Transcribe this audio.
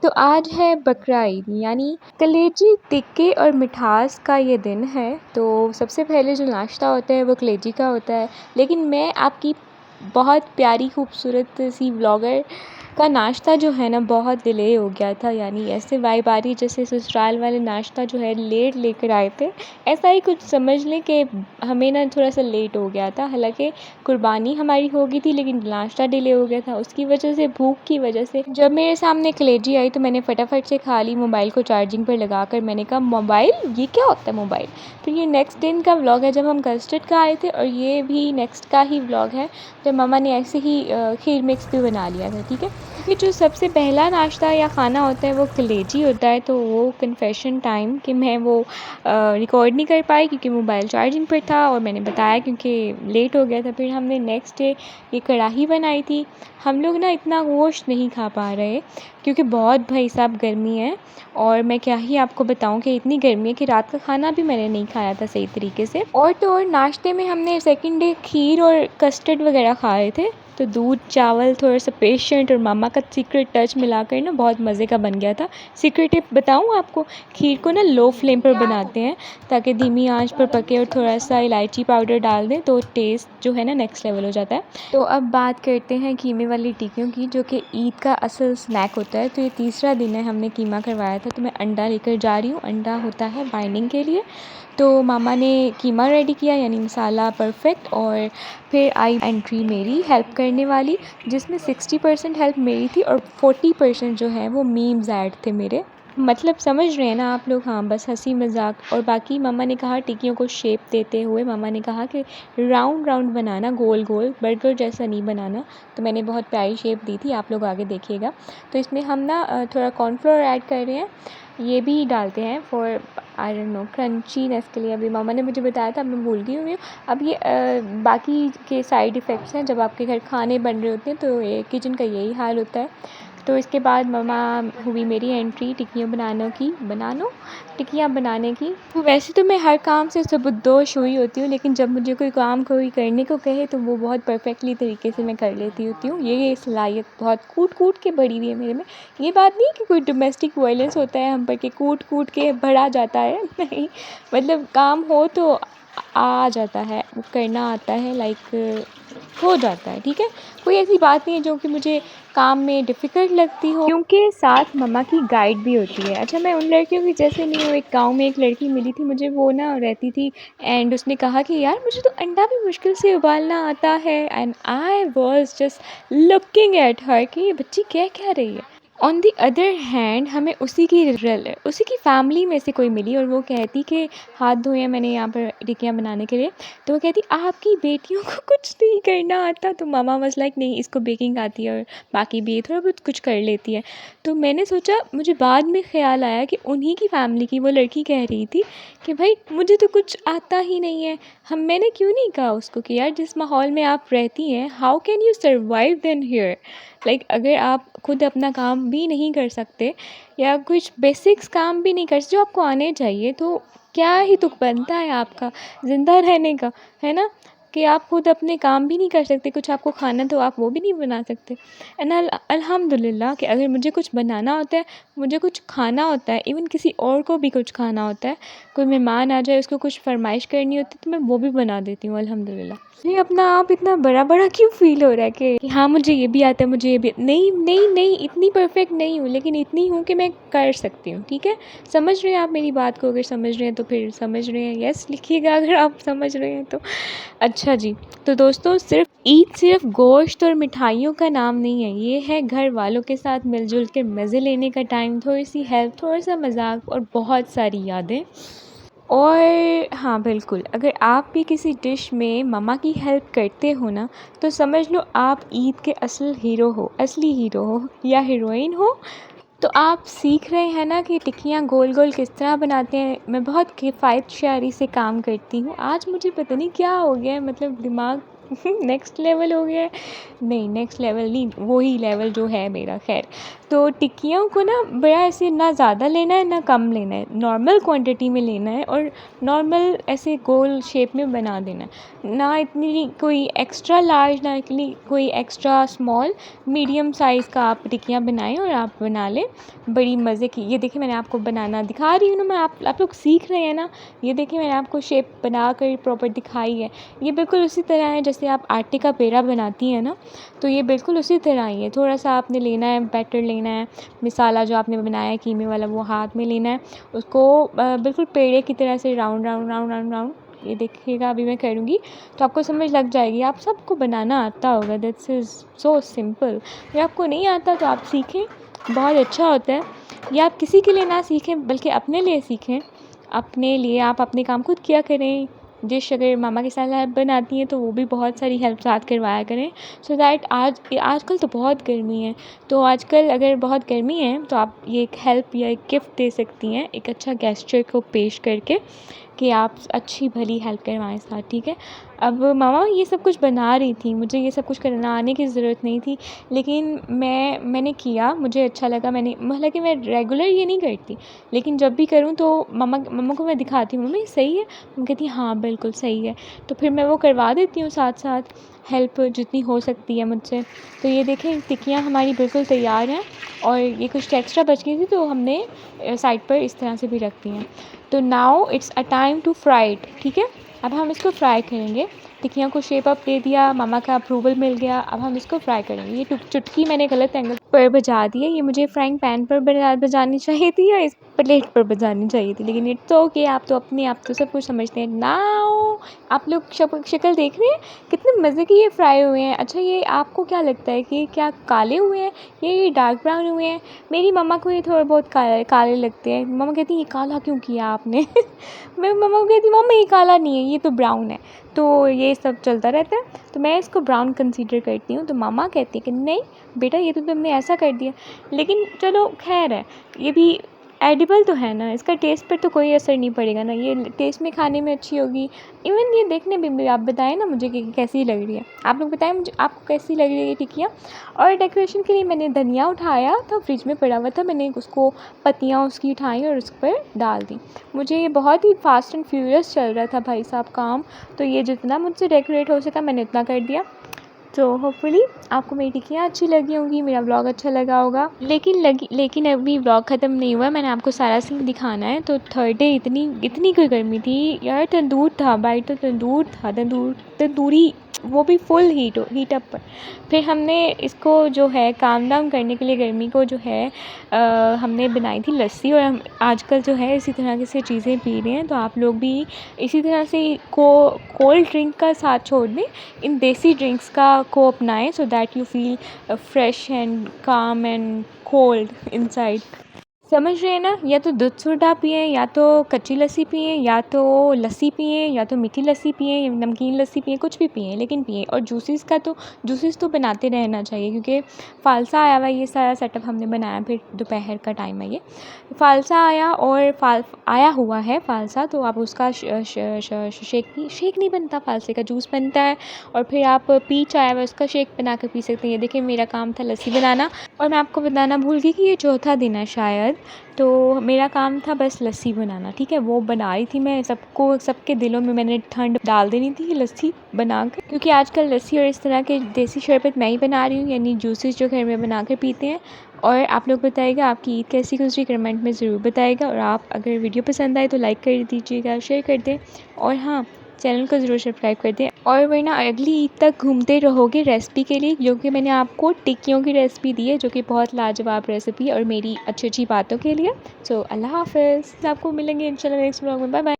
तो आज है बकरा ईद, यानी कलेजी, टिक्के और मिठास का ये दिन है। तो सबसे पहले जो नाश्ता होता है वो कलेजी का होता है। लेकिन मैं आपकी बहुत प्यारी खूबसूरत सी व्लॉगर का नाश्ता जो है ना बहुत डिले हो गया था, यानी ऐसे वाइब आ रही जैसे ससुराल वाले नाश्ता जो है लेट लेकर आए थे। ऐसा ही कुछ समझ लें कि हमें ना थोड़ा सा लेट हो गया था। हालांकि कुर्बानी हमारी हो गई थी लेकिन नाश्ता डिले हो गया था। उसकी वजह से, भूख की वजह से, जब मेरे सामने कलेजी आई तो मैंने फटाफट से खा ली। मोबाइल को चार्जिंग पर लगाकर मैंने कहा मोबाइल, ये क्या होता है मोबाइल। तो ये नेक्स्ट दिन का व्लॉग है जब हम कस्टर्ड का आए थे, और ये भी नेक्स्ट का ही व्लॉग है जब मामा ने ऐसे ही खीर मिक्स भी बना लिया था। ठीक है, क्योंकि जो सबसे पहला नाश्ता या खाना होता है वो कलेजी होता है। तो वो कन्फेशन टाइम कि मैं वो रिकॉर्ड नहीं कर पाई क्योंकि मोबाइल चार्जिंग पर था, और मैंने बताया क्योंकि लेट हो गया था। फिर हमने नेक्स्ट डे ये कढ़ाई बनाई थी। हम लोग ना इतना गोश्त नहीं खा पा रहे क्योंकि बहुत भाई साहब गर्मी है, और मैं क्या ही आपको बताऊं कि इतनी गर्मी है कि रात का खाना भी मैंने नहीं खाया था सही तरीके से। और तो और नाश्ते में हमने सेकंड डे खीर और कस्टर्ड वगैरह खाए थे। तो दूध, चावल, थोड़ा सा पेशेंट और मामा का सीक्रेट टच मिलाकर ना बहुत मज़े का बन गया था। सीक्रेट टिप बताऊं आपको, खीर को ना लो फ्लेम पर बनाते हैं ताकि धीमी आंच पर पके, और थोड़ा सा इलायची पाउडर डाल दें तो टेस्ट जो है ना नेक्स्ट लेवल हो जाता है। तो अब बात करते हैं कीमे वाली टिक्कियों की, जो कि ईद का असल स्नैक होता है। तो ये तीसरा दिन है हमने कीमा करवाया था, तो मैं अंडा लेकर जा रही हूँ। अंडा होता है बाइंडिंग के लिए। तो मामा ने कीमा रेडी किया, यानी मसाला परफेक्ट, और फिर आई एंट्री मेरी हेल्प करने वाली, जिसमें 60% हेल्प मेरी थी और 40% जो है वो मीम्स ऐड थे मेरे। मतलब समझ रहे हैं ना आप लोग। हाँ, बस हंसी मजाक। और बाकी मामा ने कहा टिक्कियों को शेप देते हुए, मामा ने कहा कि राउंड राउंड बनाना, गोल गोल, बर्गर जैसा नहीं बनाना। तो मैंने बहुत प्यारी शेप दी थी, आप लोग आगे देखिएगा। तो इसमें हम ना थोड़ा कॉर्नफ्लोर ऐड कर रहे हैं, ये भी डालते हैं for I don't know crunchiness के लिए। अभी मामा ने मुझे बताया था, मैं भूल गई हूँ। अब ये बाकी के साइड इफ़ेक्ट्स हैं जब आपके घर खाने बन रहे होते हैं, तो ये किचन का यही हाल होता है। तो इसके बाद मामा हुई मेरी एंट्री टिक्कियाँ बनाने की। तो वैसे तो मैं हर काम से सुबुद्दोश हुई होती हूँ, लेकिन जब मुझे कोई काम कोई करने को कहे तो वो बहुत परफेक्टली तरीके से मैं कर लेती होती हूँ। ये सलाहियत बहुत कूट कूट के बढ़ी हुई है मेरे में। ये बात नहीं कि कोई डोमेस्टिक वायलेंस होता है हम पर कि कूट कूट के बढ़ा जाता है, नहीं। मतलब काम हो तो आ जाता है, वो करना आता है, लाइक हो जाता है। ठीक है, कोई ऐसी बात नहीं है जो कि मुझे काम में डिफ़िकल्ट लगती हो, क्योंकि साथ मम्मा की गाइड भी होती है। अच्छा, मैं उन लड़कियों की जैसे नहीं हूँ। एक गाँव में एक लड़की मिली थी मुझे, वो ना रहती थी, एंड उसने कहा कि यार मुझे तो अंडा भी मुश्किल से उबालना आता है। And I was just looking at her कि ये बच्ची कह रही है। ऑन दी अदर हैंड हमें उसी की फैमिली में से कोई मिली, और वो कहती कि हाथ धोए मैंने यहाँ पर टिक्कियाँ बनाने के लिए। तो वो कहती आपकी बेटियों को कुछ नहीं करना आता। तो मामा वाज लाइक नहीं, इसको बेकिंग आती है और बाकी भी थोड़ा बहुत कुछ कर लेती है। तो मैंने सोचा, मुझे बाद में ख़्याल आया कि उन्हीं की फैमिली की वो लड़की कह रही थी कि भाई मुझे तो कुछ आता ही नहीं है। मैंने क्यों नहीं कहा उसको कि यार जिस माहौल में आप रहती हैं, how can you survive then here. Like अगर आप खुद अपना काम भी नहीं कर सकते या कुछ बेसिक्स काम भी नहीं कर सकते जो आपको आने चाहिए, तो क्या ही तुक बनता है आपका ज़िंदा रहने का, है ना। कि आप खुद अपने काम भी नहीं कर सकते, कुछ आपको खाना तो आप वो भी नहीं बना सकते। एंड अल्हम्दुलिल्लाह कि अगर मुझे कुछ बनाना होता है, मुझे कुछ खाना होता है, इवन किसी और को भी कुछ खाना होता है, कोई मेहमान आ जाए उसको कुछ फरमाइश करनी होती है, तो मैं वो भी बना देती हूँ अल्हम्दुलिल्लाह। ये अपना आप इतना बड़ा बड़ा क्यों फील हो रहा है कि हाँ मुझे ये भी आता है, मुझे ये भी नहीं नहीं नहीं, इतनी परफेक्ट नहीं हूँ, लेकिन इतनी हूँ कि मैं कर सकती हूँ। ठीक है, समझ रहे हैं आप मेरी बात को? अगर समझ रहे हैं तो फिर समझ रहे हैं, यस लिखिएगा अगर आप समझ रहे हैं तो। अच्छा जी, तो दोस्तों ईद सिर्फ गोश्त और मिठाइयों का नाम नहीं है, ये है घर वालों के साथ मिलजुल के मज़े लेने का टाइम, थोड़ी सी हेल्प, थोड़ा सा मजाक और बहुत सारी यादें। और हाँ बिल्कुल, अगर आप भी किसी डिश में मम्मा की हेल्प करते हो ना, तो समझ लो आप ईद के असली हीरो हो या हीरोइन हो। तो आप सीख रहे हैं ना कि टिक्कियाँ गोल गोल किस तरह बनाते हैं। मैं बहुत किफ़ायत शारी से काम करती हूँ। आज मुझे पता नहीं क्या हो गया है, मतलब दिमाग नेक्स्ट लेवल हो गया है। नहीं, नेक्स्ट लेवल नहीं, वही लेवल जो है मेरा। ख़ैर, तो टिक्कियों को ना बड़ा ऐसे ना ज़्यादा लेना है ना कम लेना है, नॉर्मल क्वांटिटी में लेना है और नॉर्मल ऐसे गोल शेप में बना देना है। ना इतनी कोई एक्स्ट्रा लार्ज, ना इतनी कोई एक्स्ट्रा स्मॉल, मीडियम साइज़ का आप टिक्कियाँ बनाएँ और आप बना लें बड़ी मज़े की। ये देखिए मैंने आपको बनाना दिखा रही हूँ ना मैं, आप लोग सीख रहे हैं ना। ये देखिए मैंने आपको शेप बना कर प्रॉपर दिखाई है। ये बिल्कुल उसी तरह है जैसे आप आटे का पेड़ा बनाती हैं ना, तो ये बिल्कुल उसी तरह ही है। थोड़ा-सा आपने लेना है, बैटर लेना है, मसाला जो आपने बनाया है कीमे वाला वो हाथ में लेना है। उसको बिल्कुल पेड़े की तरह से round round round round round, ये देखिएगा अभी मैं करूँगी तो आपको समझ लग जाएगी। आप सबको बनाना आता होगा, दिस इज़ सो सिंपल। अगर आपको नहीं आता तो आप सीखें, बहुत अच्छा होता है। या आप किसी के लिए ना सीखें बल्कि अपने लिए सीखें। अपने लिए आप अपने काम खुद किया करें। डिश अगर मम्मा के साथ हेल्प बनाती हैं तो वो भी बहुत सारी हेल्प साथ करवाया करें, सो दैट आजकल तो बहुत गर्मी है, तो आजकल अगर बहुत गर्मी है तो आप ये एक हेल्प या एक गिफ्ट दे सकती हैं, एक अच्छा गेस्चर को पेश करके कि आप अच्छी भली हेल्प करवाएं साथ, ठीक है। अब मम्मा ये सब कुछ बना रही थी, मुझे ये सब कुछ करना आने की ज़रूरत नहीं थी, लेकिन मैंने किया, मुझे अच्छा लगा। मैंने हालांकि मैं रेगुलर ये नहीं करती, लेकिन जब भी करूँ तो मम्मा को मैं दिखाती हूँ, मम्मी सही है, मम्मी कहती है हाँ बिल्कुल सही है, तो फिर मैं वो करवा देती हूँ साथ साथ हेल्प जितनी हो सकती है मुझसे। तो ये देखें टिक्कियाँ हमारी बिल्कुल तैयार हैं और ये कुछ एक्स्ट्रा बच गई थी तो हमने साइड पर इस तरह से भी रख दी हैं। तो now it's a time to fry it, ठीक है। अब हम इसको फ्राई करेंगे। टिक्कियों को शेप अप दे दिया, मामा का अप्रूवल मिल गया, अब हम इसको फ्राई करेंगे। ये चुटकी मैंने गलत एंगल पर बजा दी है, ये मुझे फ्राइंग पैन पर बजानी चाहिए थी या इस प्लेट पर बजानी चाहिए थी, लेकिन इट्स ओके, आप तो सब कुछ समझते हैं। नाउ आप लोग शक्ल देख रहे हैं कितने मज़े के ये फ्राई हुए हैं। अच्छा, ये आपको क्या लगता है कि क्या काले हुए हैं, ये डार्क ब्राउन हुए हैं? मेरी मम्मा को ये थोड़े बहुत काले लगते हैं। मम्मा कहती हैं ये काला क्यों किया आपने? मैं मम्मा को कहती मम्मा ये काला नहीं है, ये तो ब्राउन है। तो ये सब चलता रहता है, तो मैं इसको ब्राउन कंसीडर करती हूँ। तो मामा कहती है कि नहीं बेटा ये तो तुमने ऐसा कर दिया, लेकिन चलो खैर है, ये भी एडिबल तो है ना, इसका टेस्ट पर तो कोई असर नहीं पड़ेगा ना, ये टेस्ट में खाने में अच्छी होगी। इवन ये देखने में भी, आप बताएं ना मुझे कि कैसी लग रही है, आप लोग बताएं मुझे आपको कैसी लग रही है ये टिक्कियाँ। और डेकोरेशन के लिए मैंने धनिया उठाया था, फ्रिज में पड़ा हुआ था, मैंने उसको पत्तियाँ उसकी उठाई और उस पर डाल दी। मुझे ये बहुत ही फास्ट एंड फ्यूरियस चल रहा था भाई साहब काम, तो ये जितना मुझसे डेकोरेट हो सका मैंने उतना कर दिया। तो होपफुली आपको मेरी टिक्कियाँ अच्छी लगी होंगी, मेरा व्लॉग अच्छा लगा होगा। लेकिन अभी व्लॉग ख़त्म नहीं हुआ, मैंने आपको सारा सीन दिखाना है। तो थर्ड डे इतनी कोई गर्मी थी यार, तंदूर था भाई, तो तंदूरी वो भी फुल हीट अप पर। फिर हमने इसको जो है काम डाउन करने के लिए गर्मी को जो है हमने बनाई थी लस्सी, और हम आजकल जो है इसी तरह की से चीज़ें पी रहे हैं। तो आप लोग भी इसी तरह से कोल्ड ड्रिंक का साथ छोड़ दें, इन देसी ड्रिंक्स को अपनाएं, so that you feel fresh and काम एंड कोल्ड इनसाइड। समझ रहे हैं ना, या तो दूध सोडा पिएं, या तो कच्ची लस्सी पिएं, या तो लस्सी पिएं, या तो मीठी लस्सी पिएं, या नमकीन लस्सी पिएं, कुछ भी पिएं लेकिन पिएं। और जूसेस तो बनाते रहना चाहिए, क्योंकि फ़ालसा आया हुआ है, ये सारा सेटअप हमने बनाया, फिर दोपहर का टाइम है, ये फ़ालसा आया और आया हुआ है फ़ालसा, तो आप उसका शेक नहीं बनता, फ़ालसे का जूस बनता है। और फिर आप पीच आया हुआ है उसका शेक बना कर पी सकते हैं। ये देखिए मेरा काम था लस्सी बनाना, और मैं आपको बताना भूल गई कि ये चौथा दिन है शायद, तो मेरा काम था बस लस्सी बनाना, ठीक है। वो बनाई थी मैं, सबके दिलों में मैंने ठंड डाल देनी थी लस्सी बना कर, क्योंकि आजकल लस्सी और इस तरह के देसी शरबत मैं ही बना रही हूँ, यानी जूसेस जो घर में बना कर पीते हैं। और आप लोग बताइएगा आपकी ईद कैसी गुजरी, कमेंट में ज़रूर बताइएगा। और आप अगर वीडियो पसंद आए तो लाइक कर दीजिएगा, शेयर कर दें, और हाँ चैनल को ज़रूर सब्सक्राइब कर दें। और वरना अगली ईद तक घूमते रहोगे रेसिपी के लिए, जो कि मैंने आपको टिक्कियों की रेसिपी दी है, जो कि बहुत लाजवाब रेसिपी है, और मेरी अच्छी अच्छी बातों के लिए। सो अल्लाह हाफ़िज़, आपको मिलेंगे इंशाल्लाह नेक्स्ट व्लॉग में। Bye bye.